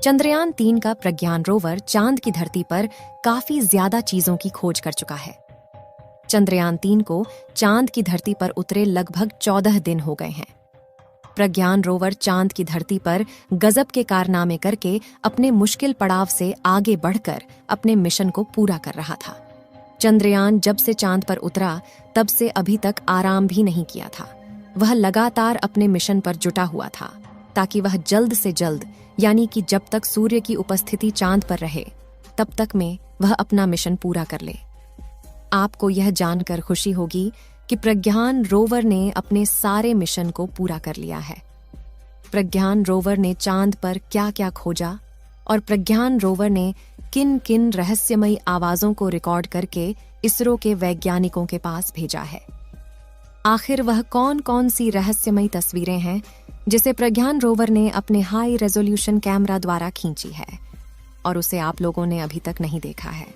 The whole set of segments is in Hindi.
चंद्रयान-3 का प्रज्ञान रोवर चांद की धरती पर काफी ज्यादा चीजों की खोज कर चुका है। चंद्रयान-3 को चांद की धरती पर उतरे लगभग 14 दिन हो गए हैं। प्रज्ञान रोवर चांद की धरती पर गजब के कारनामे करके अपने मुश्किल पड़ाव से आगे बढ़कर अपने मिशन को पूरा कर रहा था। चंद्रयान जब से चांद पर उतरा तब से अभी तक आराम भी नहीं किया था। वह लगातार अपने मिशन पर जुटा हुआ था ताकि वह जल्द से जल्द, यानी कि जब तक सूर्य की उपस्थिति चांद पर रहे तब तक में वह अपना मिशन पूरा कर ले। आपको यह जानकर खुशी होगी कि प्रज्ञान रोवर ने अपने सारे मिशन को पूरा कर लिया है। प्रज्ञान रोवर ने चांद पर क्या क्या खोजा और प्रज्ञान रोवर ने किन किन रहस्यमयी आवाजों को रिकॉर्ड करके इसरो के वैज्ञानिकों के पास भेजा है। आखिर वह कौन कौन सी रहस्यमयी तस्वीरें हैं जिसे प्रज्ञान रोवर ने अपने हाई रेजोल्यूशन कैमरा द्वारा खींची है और उसे आप लोगों ने अभी तक नहीं देखा है।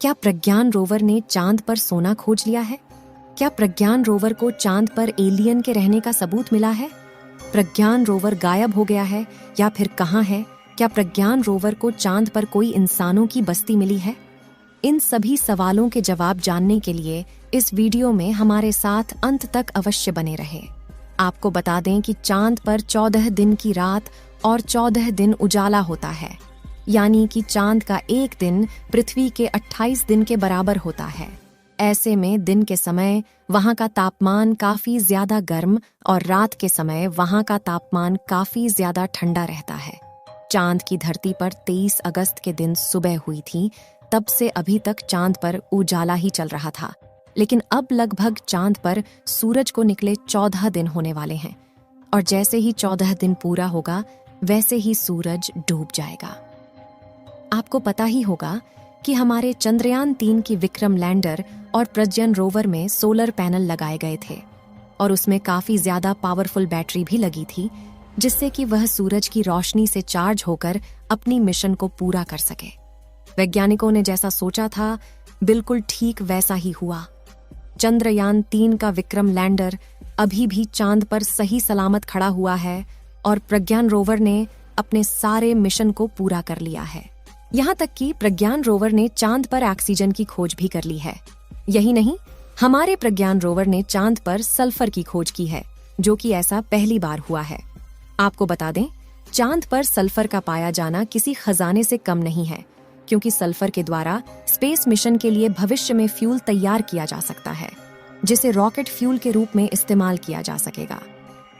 क्या प्रज्ञान रोवर ने चांद पर सोना खोज लिया है? क्या प्रज्ञान रोवर को चांद पर एलियन के रहने का सबूत मिला है? प्रज्ञान रोवर गायब हो गया है या फिर कहाँ है? क्या प्रज्ञान रोवर को चांद पर कोई इंसानों की बस्ती मिली है? इन सभी सवालों के जवाब जानने के लिए इस वीडियो में हमारे साथ अंत तक अवश्य बने रहे। आपको बता दें कि चांद पर 14 दिन की रात और 14 दिन उजाला होता है, यानी कि चांद का एक दिन पृथ्वी के 28 दिन के बराबर होता है। ऐसे में दिन के समय वहां का तापमान काफी ज्यादा गर्म और रात के समय वहां का तापमान काफी ज्यादा ठंडा रहता है। चांद की धरती पर 23 अगस्त के दिन सुबह हुई थी, तब से अभी तक चांद पर उजाला ही चल रहा था। लेकिन अब लगभग चांद पर सूरज को निकले 14 दिन होने वाले हैं और जैसे ही 14 दिन पूरा होगा वैसे ही सूरज डूब जाएगा। आपको पता ही होगा कि हमारे चंद्रयान-3 की विक्रम लैंडर और प्रज्ञान रोवर में सोलर पैनल लगाए गए थे और उसमें काफी ज्यादा पावरफुल बैटरी भी लगी थी जिससे कि वह सूरज की रोशनी से चार्ज होकर अपनी मिशन को पूरा कर सके। वैज्ञानिकों ने जैसा सोचा था बिल्कुल ठीक वैसा ही हुआ। चंद्रयान-3 का विक्रम लैंडर अभी भी चांद पर सही सलामत खड़ा हुआ है और प्रज्ञान रोवर ने अपने सारे मिशन को पूरा कर लिया है। यहाँ तक कि प्रज्ञान रोवर ने चांद पर ऑक्सीजन की खोज भी कर ली है। यही नहीं, हमारे प्रज्ञान रोवर ने चांद पर सल्फर की खोज की है, जो कि ऐसा पहली बार हुआ है। आपको बता दें, चांद पर सल्फर का पाया जाना किसी खजाने से कम नहीं है, क्योंकि सल्फर के द्वारा स्पेस मिशन के लिए भविष्य में फ्यूल तैयार किया जा सकता है, जिसे रॉकेट फ्यूल के रूप में इस्तेमाल किया जा सकेगा।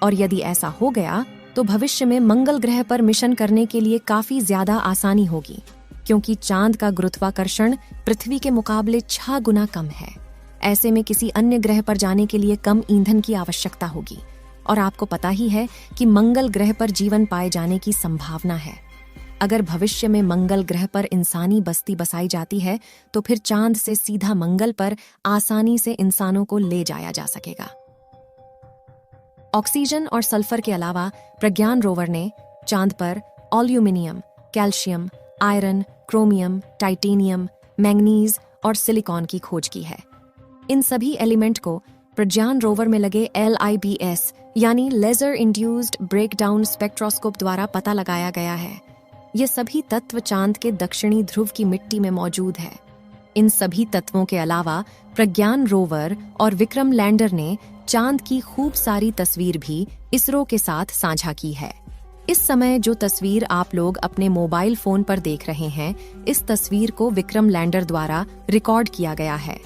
और यदि ऐसा हो गया तो भविष्य में मंगल ग्रह पर मिशन करने के लिए काफी ज्यादा आसानी होगी, क्योंकि चांद का गुरुत्वाकर्षण पृथ्वी के मुकाबले 6 गुना कम है। ऐसे में किसी अन्य ग्रह पर जाने के लिए कम ईंधन की आवश्यकता होगी और आपको पता ही है कि मंगल ग्रह पर जीवन पाए जाने की संभावना है। अगर भविष्य में मंगल ग्रह पर इंसानी बस्ती बसाई जाती है तो फिर चांद से सीधा मंगल पर आसानी से इंसानों को ले जाया जा सकेगा। ऑक्सीजन और सल्फर के अलावा प्रज्ञान रोवर ने चांद पर aluminium, calcium, iron, chromium, titanium, manganese और सिलिकॉन की खोज की है। इन सभी एलिमेंट को प्रज्ञान रोवर में लगे LIBS यानी लेजर इंड्यूस्ड ब्रेकडाउन स्पेक्ट्रोस्कोप द्वारा पता लगाया गया है। ये सभी तत्व चांद के दक्षिणी ध्रुव की मिट्टी में मौजूद है। इन सभी तत्वों के अलावा प्रज्ञान रोवर और विक्रम लैंडर ने चांद की खूब सारी तस्वीर भी इसरो के साथ साझा की है। इस समय जो तस्वीर आप लोग अपने मोबाइल फोन पर देख रहे हैं, इस तस्वीर को विक्रम लैंडर द्वारा रिकॉर्ड किया गया है।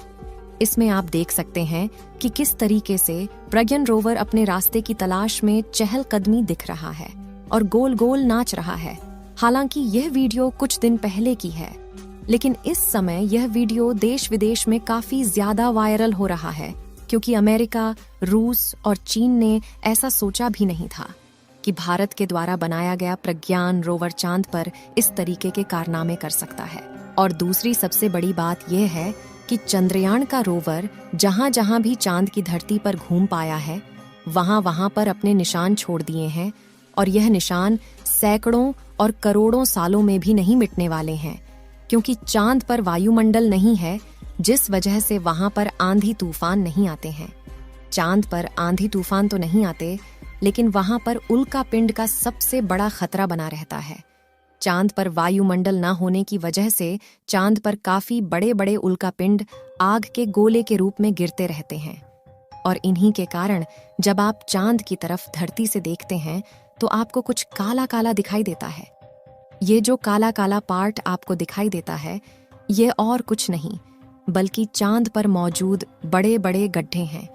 इसमें आप देख सकते हैं कि किस तरीके से प्रज्ञान रोवर अपने रास्ते की तलाश में चहलकदमी दिख रहा है और गोल गोल नाच रहा है। हालांकि यह वीडियो कुछ दिन पहले की है, लेकिन इस समय यह वीडियो देश विदेश में काफी ज्यादा वायरल हो रहा है, क्योंकि अमेरिका, रूस और चीन ने ऐसा सोचा भी नहीं था कि भारत के द्वारा बनाया गया प्रज्ञान रोवर चांद पर इस तरीके के कारनामे कर सकता है। और दूसरी सबसे बड़ी बात यह है कि चंद्रयान का रोवर जहां जहां भी चांद की धरती पर घूम पाया है, वहां वहां पर अपने निशान छोड़ दिए हैं और यह निशान सैकड़ों और करोड़ों सालों में भी नहीं मिटने वाले हैं, क्योंकि चांद पर वायुमंडल नहीं है, जिस वजह से वहां पर आंधी तूफान नहीं आते हैं। चांद पर आंधी तूफान तो नहीं आते, लेकिन वहां पर उल्का पिंड का सबसे बड़ा खतरा बना रहता है। चांद पर वायुमंडल न होने की वजह से चांद पर काफी बड़े बड़े उल्कापिंड आग के गोले के रूप में गिरते रहते हैं, और इन्हीं के कारण जब आप चांद की तरफ धरती से देखते हैं तो आपको कुछ काला काला दिखाई देता है। ये जो काला काला पार्ट आपको दिखाई देता है, ये और कुछ नहीं बल्कि चांद पर मौजूद बड़े बड़े गड्ढे हैं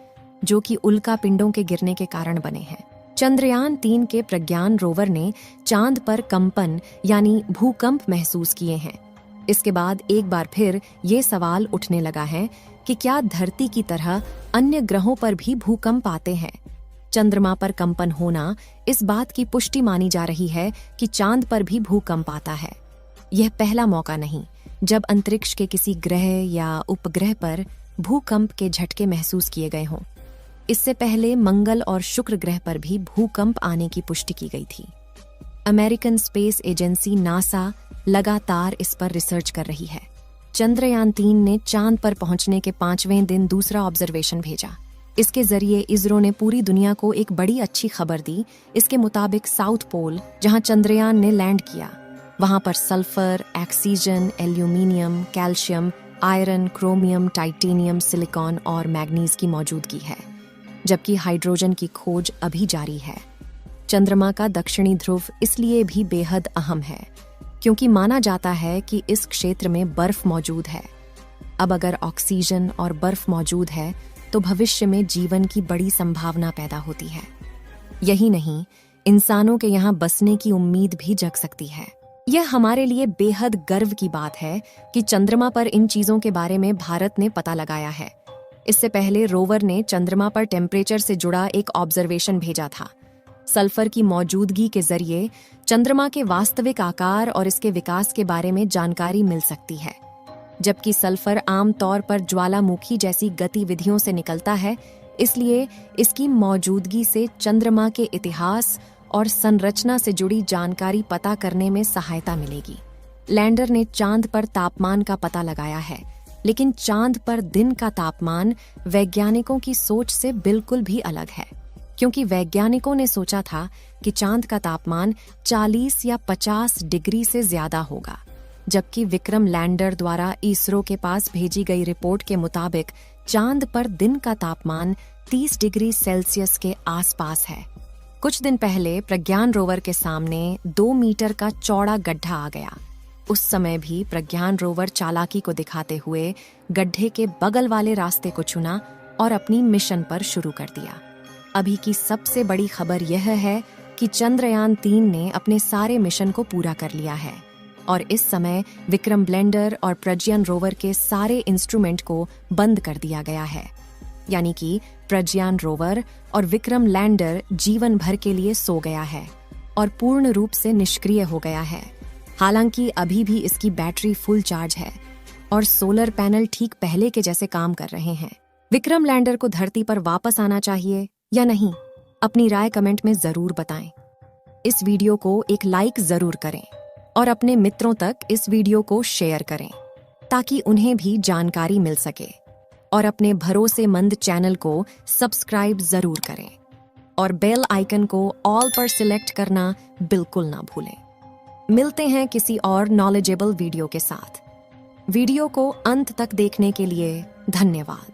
जो कि उल्कापिंडों के गिरने के कारण बने हैं। चंद्रयान 3 के प्रज्ञान रोवर ने चांद पर कंपन यानी भूकंप महसूस किए हैं। इसके बाद एक बार फिर ये सवाल उठने लगा है कि क्या धरती की तरह अन्य ग्रहों पर भी भूकंप आते हैं। चंद्रमा पर कंपन होना इस बात की पुष्टि मानी जा रही है कि चांद पर भी भूकंप आता है। यह पहला मौका नहीं जब अंतरिक्ष के किसी ग्रह या उपग्रह पर भूकंप के झटके महसूस किए गए हों। इससे पहले मंगल और शुक्र ग्रह पर भी भूकंप आने की पुष्टि की गई थी। अमेरिकन स्पेस एजेंसी नासा लगातार इस पर रिसर्च कर रही है। चंद्रयान 3 ने चांद पर पहुंचने के 5वें दिन दूसरा ऑब्जर्वेशन भेजा। इसके जरिए इसरो ने पूरी दुनिया को एक बड़ी अच्छी खबर दी। इसके मुताबिक साउथ पोल, जहां चंद्रयान ने लैंड किया, वहां पर sulphur, oxygen, aluminium, calcium, iron, chromium, titanium, silicon और मैग्नीज की मौजूदगी है, जबकि हाइड्रोजन की खोज अभी जारी है। चंद्रमा का दक्षिणी ध्रुव इसलिए भी बेहद अहम है क्योंकि माना जाता है कि इस क्षेत्र में बर्फ मौजूद है। अब अगर ऑक्सीजन और बर्फ मौजूद है तो भविष्य में जीवन की बड़ी संभावना पैदा होती है। यही नहीं, इंसानों के यहाँ बसने की उम्मीद भी जग सकती है। यह हमारे लिए बेहद गर्व की बात है कि चंद्रमा पर इन चीजों के बारे में भारत ने पता लगाया है। इससे पहले रोवर ने चंद्रमा पर टेम्परेचर से जुड़ा एक ऑब्जर्वेशन भेजा था। सल्फर की मौजूदगी के जरिए चंद्रमा के वास्तविक आकार और इसके विकास के बारे में जानकारी मिल सकती है। जबकि सल्फर आमतौर पर ज्वालामुखी जैसी गतिविधियों से निकलता है, इसलिए इसकी मौजूदगी से चंद्रमा के इतिहास और संरचना से जुड़ी जानकारी पता करने में सहायता मिलेगी। लैंडर ने चांद पर तापमान का पता लगाया है, लेकिन चांद पर दिन का तापमान वैज्ञानिकों की सोच से बिल्कुल भी अलग है, क्योंकि वैज्ञानिकों ने सोचा था कि चांद का तापमान 40 या 50 डिग्री से ज्यादा होगा, जबकि विक्रम लैंडर द्वारा इसरो के पास भेजी गई रिपोर्ट के मुताबिक चांद पर दिन का तापमान 30 डिग्री सेल्सियस के आसपास है। कुछ दिन पहले प्रज्ञान रोवर के सामने 2 मीटर का चौड़ा गड्ढा आ गया। उस समय भी प्रज्ञान रोवर चालाकी को दिखाते हुए गड्ढे के बगल वाले रास्ते को चुना और अपनी मिशन पर शुरू कर दिया। अभी की सबसे बड़ी खबर यह है कि चंद्रयान 3 ने अपने सारे मिशन को पूरा कर लिया है और इस समय विक्रम लैंडर और प्रज्ञान रोवर के सारे इंस्ट्रूमेंट को बंद कर दिया गया है। यानी कि प्रज्ञान रोवर और विक्रम लैंडर जीवन भर के लिए सो गया है और पूर्ण रूप से निष्क्रिय हो गया है। हालांकि अभी भी इसकी बैटरी फुल चार्ज है और सोलर पैनल ठीक पहले के जैसे काम कर रहे हैं। विक्रम लैंडर को धरती पर वापस आना चाहिए या नहीं? अपनी राय कमेंट में जरूर बताएं। इस वीडियो को एक लाइक जरूर करें और अपने मित्रों तक इस वीडियो को शेयर करें ताकि उन्हें भी जानकारी मिल सके, और अपने भरोसेमंद चैनल को सब्सक्राइब जरूर करें और बेल आइकन को ऑल पर सिलेक्ट करना बिल्कुल ना भूलें। मिलते हैं किसी और नॉलेजेबल वीडियो के साथ। वीडियो को अंत तक देखने के लिए धन्यवाद।